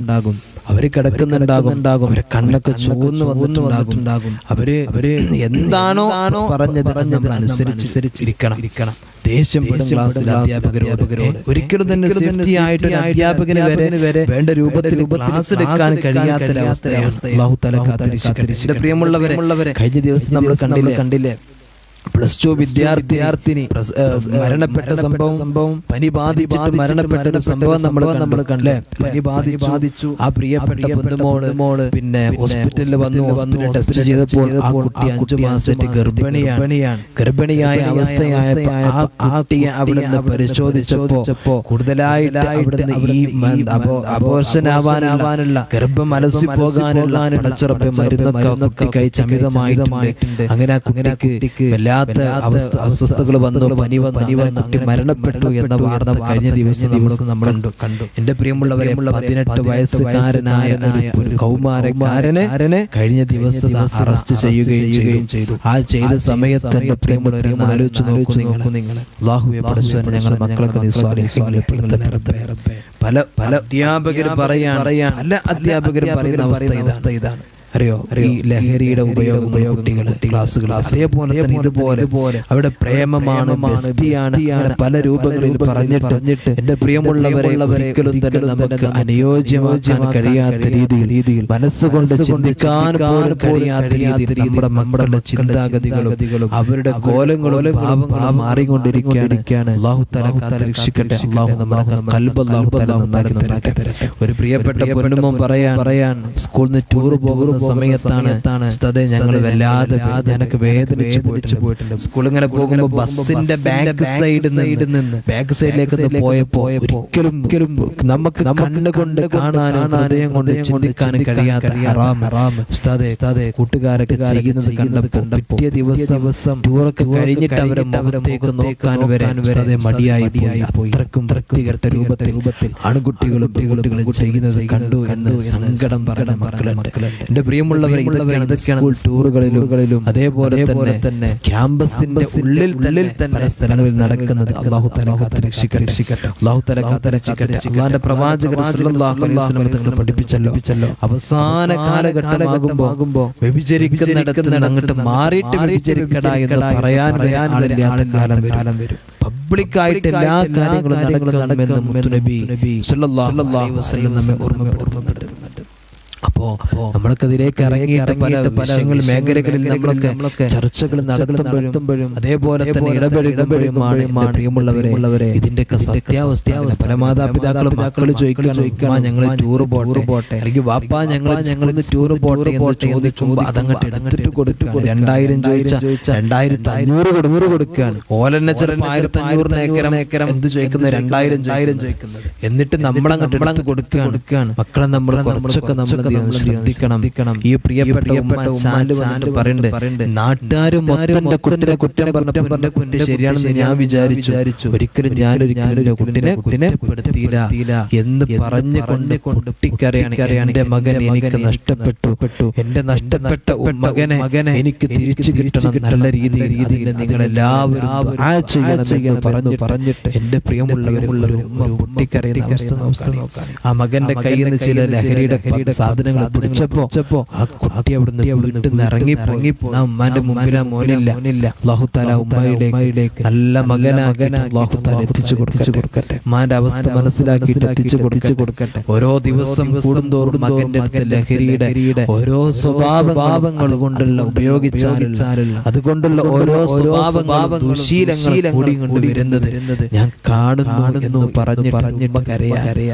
അവര് കിടക്കുന്നുണ്ടാകും, അവരെ കണ്ണൊക്കെ ചുവന്ന് വന്നിട്ടുണ്ടാകും. അവര് എന്താണോ പറഞ്ഞത് നമ്മൾ അനുസരിച്ചിരിക്കണം. ദേഷ്യപ്പെടും ക്ലാസ്സിൽ അധ്യാപകരോട്. ഒരിക്കലും തന്നെ സേഫ്റ്റി ആയിട്ട് ഒരു അധ്യാപകന് വരെ വേണ്ട രൂപത്തിൽ ക്ലാസ് എടുക്കാൻ കഴിയാത്തൊരവസ്ഥയാണ്. അല്ലാഹു തആല കാത്തിരക്ഷിക്കട്ടെ. പ്രിയമുള്ളവരെ, കഴിഞ്ഞ ദിവസം നമ്മൾ കണ്ടില്ലേ +2 വിദ്യാർത്ഥിനി മരണപ്പെട്ട സംഭവം, പനി ബാധിച്ചിട്ട് മരണപ്പെട്ട ഒരു സംഭവം നമ്മൾ കണ്ടല്ലേ. പനി ബാധിച്ചു. ആ പ്രിയപ്പെട്ട പൊന്നുമോള് പിന്നെ ഹോസ്പിറ്റലിൽ വന്നു. ഹോസ്പിറ്റൽ ടെസ്റ്റ് ചെയ്തപ്പോൾ ആ കുട്ടി 5 മാസമായിട്ട് ഗർഭിണിയായ അവസ്ഥയായപ്പോൾ ആ കുട്ടിയെ അവിടുന്ന് പരിശോധിച്ചപ്പോ കൂടുതലായിട്ട് അവിടുന്ന് ഈ അബോർഷൻ ആവാനുള്ള ഗർഭം അലസി പോകാനുള്ള പടച്ചുറപ്പ് മരുന്നൊക്കെ കുട്ടി കഴിച്ച് അമിതമായിട്ടുണ്ട്. അങ്ങനെ ആ കുട്ടിക്ക് അസ്വസ്ഥതകൾ വന്നു, പനി വന്നു, കുട്ടി മരണപ്പെട്ടു എന്ന വാർത്ത കഴിഞ്ഞ ദിവസം നമ്മൾ കണ്ടു. എന്റെ പ്രിയമുള്ളവരെ, 18 വയസ്സുകാരനായ ഒരു കൗമാരക്കാരനെ കഴിഞ്ഞ ദിവസം അറസ്റ്റ് ചെയ്യുകയും ചെയ്തു. ആ ചെയ്ത സമയത്ത് എന്റെ പ്രിയമുള്ളവരെ ആലോചിച്ച് നോക്കൂ നിങ്ങൾ. അല്ലാഹുവേ പടച്ചവനെ, ഞങ്ങളുടെ മക്കളൊക്കെ നീ സ്വാധീനപ്പെടുത്തണേ റബ്ബേ. പല അധ്യാപകർ പറയുന്ന അവസ്ഥ ഇതാണ്. അറിയോ, ഈ ലഹരിയുടെ ഉപയോഗം കുട്ടികൾ ക്ലാസ്സുകൾ, അതേപോലെ തന്നെ ഇതുപോലെ അവിടെ പ്രേമമാണ്, ബെസ്റ്റിയാണ്, പല രൂപങ്ങളിൽ പറഞ്ഞിട്ട് എന്റെ പ്രിയമുള്ളവരെ ഒരിക്കലും തന്നെ നമുക്ക് അനുയോജ്യമാക്കാൻ കഴിയാത്ത രീതിയിൽ, മനസ്സുകൊണ്ട് ചിന്തിക്കാൻ പോലും കഴിയാത്ത രീതിയിൽ നമ്മുടെ മക്കളുടെ ചിന്താഗതികളും അവരുടെ കോലങ്ങളും ഭാവങ്ങളും മാറിക്കൊണ്ടിരിക്കുകയാണ്. അല്ലാഹു തആല കാത്തിരക്ഷിക്കട്ടെ. അല്ലാഹു നമ്മുടെ ഖൽബ് അല്ലാഹു തആല നന്നാക്കി തരട്ടെ. ഒരു പ്രിയപ്പെട്ട പൊന്നുമോൻ പറയാൻ സ്കൂളിൽ നിന്ന് ടൂർ പോകുന്ന സമയത്താണ് ഉസ്താദേ ഞങ്ങൾ വല്ലാതെ ഞാനൊക്കെ വേദനിച്ചു പോയിട്ടുണ്ട്. സ്കൂളിൽ ഇങ്ങനെ പോകുമ്പോൾ ബസ്സിന്റെ ബാക്ക് സൈഡിലേക്ക് പോയപ്പോ ഒരിക്കലും നമുക്ക് കണ്ണുകൊണ്ട് കാണാനും ഹൃദയം കൊണ്ട് ചിന്തിക്കാനും കഴിയാത്ത ഹറാം ഉസ്താദേ കൂട്ടുകാരൊക്കെ ചെയ്യുന്നത് കണ്ടപ്പോൾ പിറ്റേ ദിവസം ടൂറൊക്കെ കഴിഞ്ഞിട്ട് അവരെ മുഖത്തേക്ക് നോക്കാൻ വരെ ഉസ്താദേ മടിയായി പോയി. അത്രക്കും വൃത്തികെട്ട രൂപത്തിൽ ആൺകുട്ടികളും പെൺകുട്ടികളും ചെയ്യുന്നത് കണ്ടു എന്ന് സങ്കടം പറയുന്ന മക്കളുണ്ട്. എന്റെ പ്രിയമുള്ളവരെ, ഇതൊക്കെയാണ് സ്കൂൾ ടൂറുകളിലും അതേപോലെ തന്നെ ക്യാമ്പസിന്റെ ഉള്ളിൽ പല സ്ഥലങ്ങളിൽ നടക്കുന്നത്. അല്ലാഹു തആല കാത്തുരക്ഷിക്കട്ടെ. അല്ലാഹു തആല കാത്തുരക്ഷിക്കട്ടെ. അല്ലാഹുവിന്റെ പ്രവാചകൻ സ്വല്ലല്ലാഹു അലൈഹി വസല്ലം തങ്ങൾ പഠിപ്പിച്ചല്ലോ, അവസാന കാലഘട്ടമാകുമ്പോ വ്യഭിചരിക്കുന്നിടത്ത് അങ്ങോട്ട് മാറിയിട്ട് വ്യഭിചരിക്കടാ എന്ന് പറയാൻ ആളില്ലാത്ത കാലം വരും. പബ്ലിക്കായിട്ട് എല്ലാ കാര്യങ്ങളും നടക്കണമെന്ന് മുത്തുനബി സ്വല്ലല്ലാഹു അലൈഹി വസല്ലം നമ്മെ ഓർമ്മപ്പെടുത്തുന്നുണ്ട്. അപ്പോ നമ്മൾക്കതിലേക്ക് ഇറങ്ങിയിട്ട് പല വിഷയങ്ങൾ മേഖലകളിൽ നമ്മളൊക്കെ ചർച്ചകൾ നടത്തുമ്പോഴും അതേപോലെ തന്നെ ഇടപെടുമ്പോഴുമാണ് പ്രിയമുള്ളവരെ ഇതിന്റെയൊക്കെ സത്യാവസ്ഥ. പല മാതാപിതാക്കളും മക്കൾ ചോദിക്കാൻ ഞങ്ങൾ ടൂർ പോട്ടെ, അല്ലെങ്കിൽ വാപ്പാ ഞങ്ങൾ ടൂർ പോട്ടെ എന്ന് ചോദിക്കുമ്പോൾ അതങ്ങോട്ട് എടുത്തിട്ട് കൊടുക്കുക. 2000 ചോദിച്ചാൽ 2500 കൊടുക്കുകയാണ്. ഓലെന്നെ ചിലപ്പോൾ 1500 ഏക്കരം എന്ത് ചോദിക്കുന്നത് 2000 ചോദിക്കുന്നത്. എന്നിട്ട് നമ്മളങ്ങോട്ട് എടുത്ത് കൊടുക്കുകയാണ്. മക്കളെ നമ്മൾ കുറച്ചൊക്കെ നമ്മൾ ശ്രദ്ധിക്കണം. ഈ പ്രിയപ്പെട്ട ഉമ്മ ചാല് വന്നിട്ട് പറയുന്നുണ്ട്, നാട്ടുകാരും മൊത്തന്റെ കുട്ടിനെ കുറ്റം പറഞ്ഞപ്പോൾ എന്റെ കുട്ടി ശരിയാണെന്ന് ഞാൻ വിചാരിച്ചു, ഒരിക്കലും ഞാനൊരിക്കലും കുട്ടിനെ കുറ്റപ്പെടുത്തിയില്ല എന്ന് പറഞ്ഞുകൊണ്ട് കുട്ടിക്കറിയാണ് എന്റെ മകൻ എനിക്ക് നഷ്ടപ്പെട്ടു, എന്റെ നഷ്ടപ്പെട്ട മകനെ എനിക്ക് തിരിച്ചു കിട്ടണം, നല്ല രീതിയിൽ നിങ്ങൾ എല്ലാവരും ദുആ ചെയ്യണമെന്ന് പറഞ്ഞിട്ട് എന്റെ പ്രിയമുള്ളവരുള്ള ഉമ്മ കുട്ടിക്കറിയുന്ന അവസ്ഥ നോക്കാൻ. ആ മകന്റെ കയ്യിൽ നിന്ന് ചില ലഹരിയുടെ സാധനങ്ങൾ പിടിച്ചപ്പോ ആ കുട്ടി അവിടുന്ന് വീട്ടിൽ നിന്ന് ഇറങ്ങി ഉമ്മാന്റെ മുമ്പിലാ മോനില്ല. അല്ലാഹു തആല ഉമ്മയിലേക്ക് നല്ല മകനാക്കിയിട്ട് അല്ലാഹു തആല എത്തിച്ചു കൊടുക്കട്ടെ. ഉമ്മാന്റെ അവസ്ഥ മനസ്സിലാക്കിയിട്ട് എത്തിച്ചു കൊടുക്കട്ടെ. ഓരോ ദിവസം കൂടുന്തോറും മകന്റെ അടുത്ത് ലഹരിയുടെ ഓരോ സ്വഭാവങ്ങൾ കൊണ്ടുള്ള ഉപയോഗിച്ചാലുള്ള അതുകൊണ്ടുള്ള ഓരോ സ്വഭാവങ്ങളും ദുശീലങ്ങൾ കൂടിക്കൊണ്ട് വരുന്നത് ഞാൻ കാണുന്നു എന്ന് പറഞ്ഞിട്ട്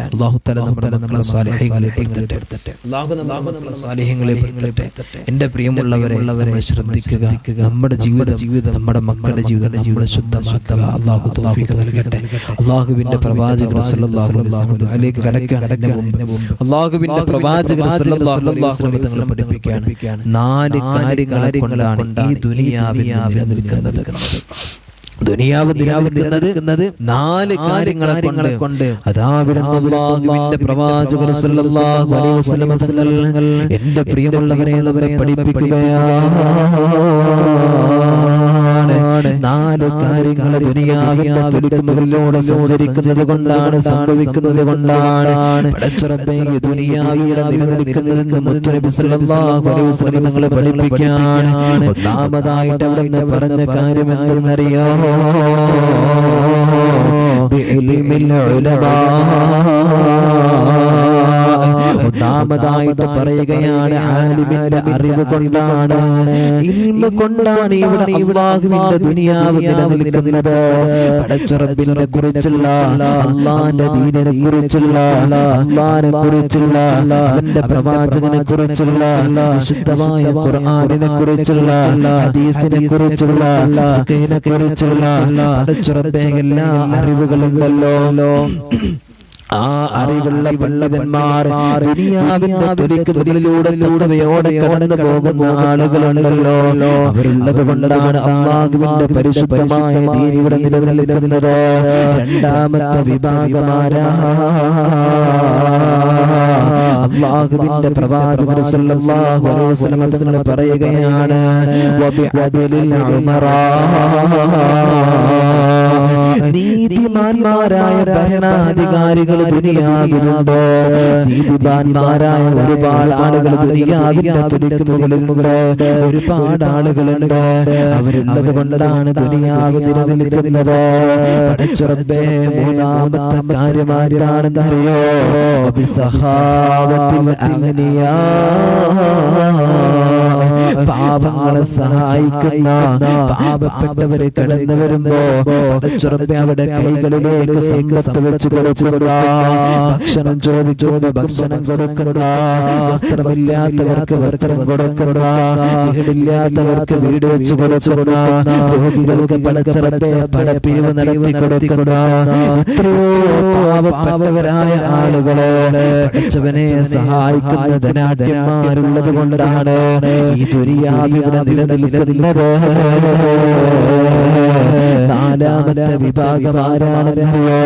അല്ലാഹു തആല നമ്മുടെ മക്കളെ സ്വാലിഹീങ്ങളെ പെടുത്തട്ടെ. സ്വാലിഹ്യങ്ങളെ പെടുത്തട്ടെ. എന്റെ പ്രിയമുള്ളവരെ, ശ്രദ്ധിക്കുക. നമ്മുടെ ജീവിതം, നമ്മുടെ മക്കളുടെ ജീവിതം നമ്മൾ ശുദ്ധമാക്കുക. അല്ലാഹു തൗഫീഖ് നൽകട്ടെ. അല്ലാഹുവിന്റെ പ്രവാചകൻ സ്വല്ലല്ലാഹു അലൈഹി വസല്ലം അതിലേക്ക് കടക്കുകയാണ് മുമ്പ്. അല്ലാഹുവിന്റെ പ്രവാചകൻ സ്വല്ലല്ലാഹു അലൈഹി വസല്ലം തങ്ങൾ പഠിപ്പിക്കുകയാണ് 4 കാര്യങ്ങളെ കൊണ്ടാണ് ഈ ദുനിയാവിൽ നിലനിൽക്കുന്നത്. ദുനിയാവ് നിലനിൽക്കുന്നത് 4 കാര്യങ്ങളെ കൊണ്ട്. അതാവിടുന്ന് അല്ലാഹുവിന്റെ പ്രവാചകൻ സ്വല്ലല്ലാഹു അലൈഹി വസല്ലം തങ്ങൾ എന്റെ പ്രിയമുള്ളവരെ നമ്മെ പഠിപ്പിക്കുകയാണ്. 4 കാര്യങ്ങൾ ദുനിയാവിന്റെ തുടിക്കുമുകളിലൂടെ സഞ്ചരിക്കുന്നത് കൊണ്ടാണ്, സംഭവിക്കുന്നത് കൊണ്ടാണ് പടച്ചറബ്ബേ ദുനിയാവിയുടെ നിലനിൽക്കുന്നതെന്ന് മുത്തുനബി സ്വല്ലല്ലാഹു അലൈഹി വസല്ലം തങ്ങൾ പഠിപ്പിക്കുകയാണ്. ഒന്നാമതായിട്ട് അവിടുന്ന് പറഞ്ഞ കാര്യം എന്തെന്നറിയോ? ഒന്നാമതായിട്ട് പറയുകയാണ് ആലിമിന്റെ അറിവ് കൊണ്ടാണ്, ഇൽമ കൊണ്ടാണ് ഇവിടെ അല്ലാഹുവിന്റെ ദുനിയാവ് നിലനിൽക്കുന്നത്. പടച്ചറബ്ബിനെ കുറിച്ചുള്ള, അല്ലാഹുവിന്റെ ദീനിനെ കുറിച്ചുള്ള, അല്ലാഹുവിനെ കുറിച്ചുള്ള, അവന്റെ പ്രവാചകനെ കുറിച്ചുള്ള, വിശുദ്ധമായ ഖുർആനിനെ കുറിച്ചുള്ള, ഹദീസിനെ കുറിച്ചുള്ള, ഫിഖഹിനെ കുറിച്ചുള്ള പടച്ചറബ്ബേ എല്ലാ അറിവുകളുണ്ടല്ലോ. ആ അറിവുള്ള പണ്ഡിതന്മാർ ദുനിയാവിന്റെ തുടിക്കുകളിലൂടെ തൂവയോടെ കടന്നു പോകുന്ന ആളുകളുണ്ടല്ലോ. അവരുള്ളത് കൊണ്ടാണ് അല്ലാഹുവിന്റെ പരിശുദ്ധമായ ദീൻ ഇവിടെ നിലനിൽക്കുന്നത്. രണ്ടാമത്തെ വിഭാഗമാരാ അല്ലാഹുവിന്റെ പ്രവാചകൻ സ്വല്ലല്ലാഹു അലൈഹി വസല്ലം തങ്ങൾ പറയുകയാണ്, വബിഅദലിൽ ഉമറാ, നീതിമാന്മാരായ ഭരണാധികാരികൾ ദുനിയാവിലുണ്ട്. നീതിമാന്മാരായ ഒരുപാട് ആളുകൾ ദുനിയാവിന്റെ തുടിക്കുമുകളിലുണ്ട്. ഒരുപാട് ആളുകളുണ്ട്. അവരുള്ളത് കൊണ്ടാണ് ദുനിയാവ് നിലനിൽക്കുന്നത്. പടച്ചറബ്ബേ മൂന്നാമത്തെ കാര്യമായിട്ടാണെന്നറിയോ? ബിസഹാവത്തിൽ അഗ്നിയാ, പാപങ്ങളെ സഹായിക്കുന്ന പാപപ്പെട്ടവരെ കടന്നു വരുമ്പോ പടച്ചുറപ്പെ അവരുടെ കൈകളിലേക്ക് സമ്പത്ത് വെച്ച് കൊടുക്കുന്ന, ഭക്ഷണം ചോദിക്കുമ്പോ ഭക്ഷണം കൊടുക്കുന്ന, വസ്ത്രമില്ലാത്തവർക്ക് വസ്ത്രം കൊടുക്കുന്ന, വീടില്ലാത്തവർക്ക് വീട് വെച്ച് കൊടുക്കുന്ന, രോഗികൾക്ക് പടച്ചുറപ്പെ പടപ്പിരിവ് നടത്തി കൊടുക്കുന്ന എത്രയോ പാവപ്പെട്ടവരായ ആളുകളെ പടച്ചവനെ സഹായിക്കുന്ന ധനാഢ്യന്മാരുള്ളത് കൊണ്ടാണ് ഈ ദുനിയാവിവിടെ നിലനിൽക്കുന്നത്. നാലാമത്തെ വിഭാഗം ആരാണെന്നറിയോ?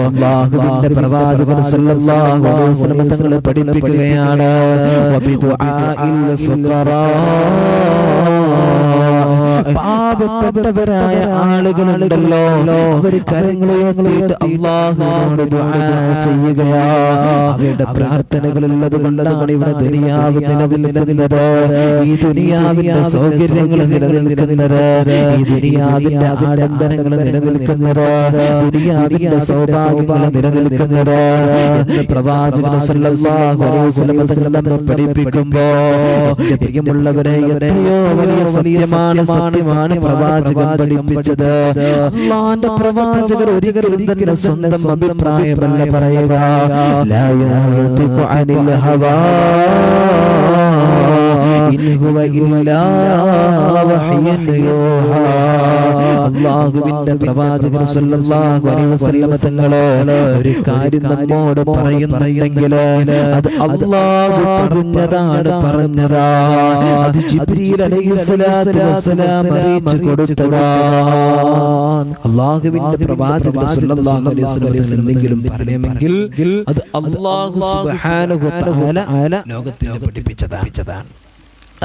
അല്ലാഹുവിന്റെ പ്രവാചകൻ സല്ലല്ലാഹു അലൈഹി വസല്ലം തങ്ങൾ പഠിപ്പിക്കുകയാണ്, വബിദുആഇൽ ഫുഖറാ, പാവപ്പെട്ടവരായ ആളുകളുണ്ടല്ലോ, അവർ കരങ്ങളുയർത്തിയിട്ട് അല്ലാഹുവിനോട് ദുആ ചെയ്യുകയാ. അവരുടെ പ്രാർത്ഥനകളുള്ളത് കൊണ്ടാണ് ഇവിടെ ദുനിയാവ് നിലനിൽക്കുന്നത്, ഈ ദുനിയാവിന്റെ സൗകര്യങ്ങൾ നിലനിൽക്കുന്നത്, ഈ ദുനിയാവിന്റെ ആഡംബരങ്ങൾ നിലനിൽക്കുന്നത്, ദുനിയാവിന്റെ സൗഭാഗ്യങ്ങൾ നിലനിൽക്കുന്നത് എന്ന് പ്രവാചകൻ സല്ലല്ലാഹു അലൈഹി വസല്ലം തങ്ങൾ നമ്മെ പഠിപ്പിക്കുമ്പോ, എന്റെ പ്രിയമുള്ളവരെ, എത്രയോ വലിയ സത്യമാണ് പ്രവാചകൻ പഠിപ്പിച്ചത്. അല്ലാഹുവിന്റെ പ്രവാചകർ ഒരിക്കലും തന്നെ സ്വന്തം അഭിപ്രായമല്ല പറയുക. ലാ യൻതിഖു അനിൽ ഹവാ ഇൻ ഹുവ ഇല്ലാ വഹ്യുൻ യൂഹാ. അല്ലാഹുവിന്റെ പ്രവാചകൻ സല്ലല്ലാഹു അലൈഹി വസല്ലം തങ്ങൾ ഒരു കാര്യം നമ്മോട് പറയുന്നുണ്ടെങ്കിൽ അത് അല്ലാഹു പറഞ്ഞതാ, അത് ജിബ്രീൽ അലൈഹിസ്സലാത്തു വസ്സലാം അറിയിച്ചു കൊടുത്തതാണ്. അല്ലാഹുവിന്റെ പ്രവാചകൻ സല്ലല്ലാഹു അലൈഹി വസല്ലം എന്തെങ്കിലും പറയണമെങ്കിൽ അത് അല്ലാഹു സുബ്ഹാനഹു വ തആല ലോകത്തിന് പഠിപ്പിച്ചതാണ്.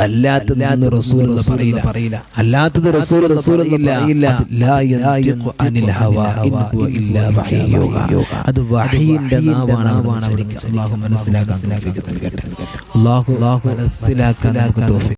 അല്ലാത്തത് റസൂലുള്ള പറയില്ല, അല്ലാത്തത് റസൂലുള്ള പറയില്ല. ലാ യൻതിഖു അനിൽ ഹവാ ഇൻ ഹുവ ഇല്ലാ വഹ്യു യൂഹാ. അത് വഹീന്റെ നാവാണ്. അല്ലാഹു മനസ്സിലാക്കാൻ തൗഫീഖ് നൽകട്ടെ. അല്ലാഹു മനസ്സിലാക്കാൻ നമുക്ക് തൗഫീഖ്